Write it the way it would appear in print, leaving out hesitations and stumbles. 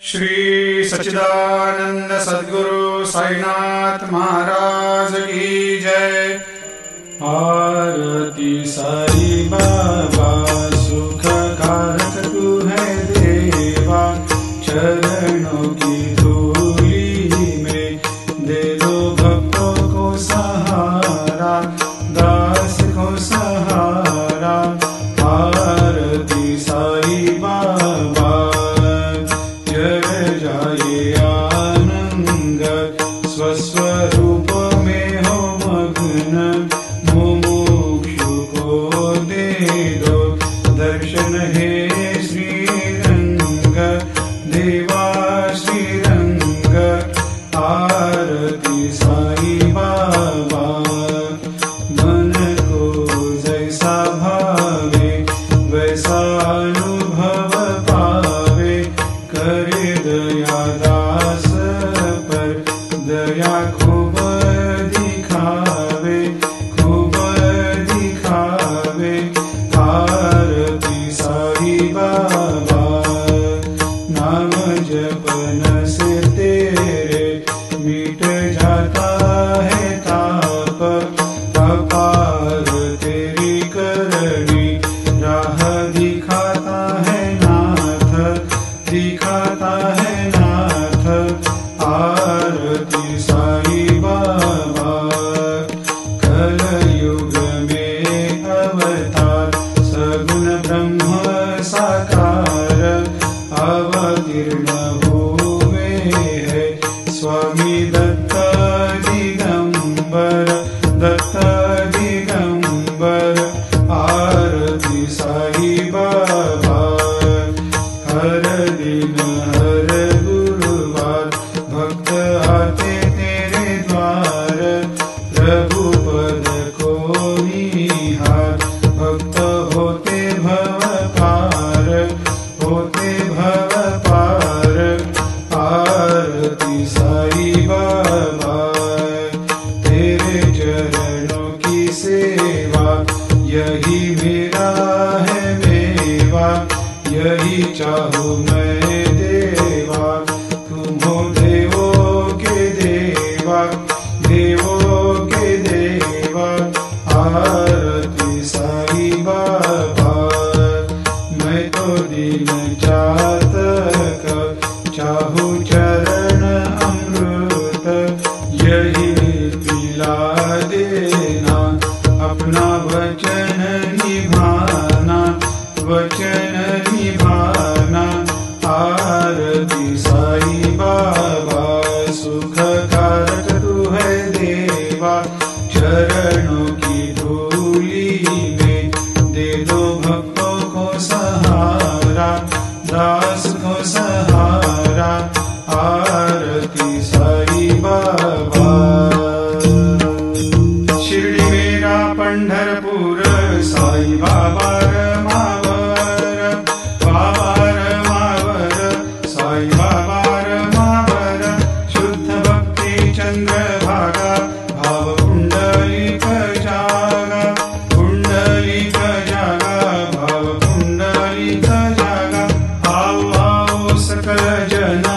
श्री सच्चिदानंद सद्गुरु साईनाथ महाराज की जय। आरती साई बाबा सुख कारक तू है देवा, चरणों की धूली में दे दो भक्तों को सहारा, दास को सहारा। आरती साई बाबा जय जाए आनंद, स्वस्वरूप में हो मग्न, मुमुक्षु को दे दो दर्शन हे श्रीरंग, देवा श्रीरंग। आरती साई बाबा मन को जैसा भावे वैसा अनुभव पावे, करे दया दास पर दया खूब दिखावे, खूब दिखावे। आरती साई बाबा नाम जपन से तेरे मिट जाता है ताप, अपार तेरी करनी राह दिखाता है नाथ, दिखाता है नाथ। आरती साई बाबा कलयुग में अवतार, सगुण ब्रह्म साकार अवतीर्ण हुए है स्वामी दत्त दिगंबर, दत्त दिगंबर। आरती साई बाबा हर दिन हर गुरुवार भक्त आते तेरे द्वार, प्रभु पद को निहार, भक्त होते भव पार, होते भव पार। आरती साई बाबा तेरे चरणों की सेवा, यही मेरा है मेवा, यही चाहूँ मैं देवा। तुम हो देवों के देवा, देवों के देवा। आरती साई बाबा मैं तो दिन चातक, चाहूँ चरण अमृत, यही पिला देना, अपना वचन निभाना, वचन निभाना। आरती साई बाबा सुख कारक तू है देवा, चरणों की धूली में दे दो भक्तों को सहारा, दास को सहारा। आरती साई बाबा शिर्डी मेरा पंढरपूर, साई बाबा रमावर, बाबा रमावर, साई बाबा रमावर। शुद्ध भक्ति चंद्रभागा, भाव कुंडलिक जागा, कुंडलिक जागा, भाव कुंडलिक जागा। आओ आओ सकल जना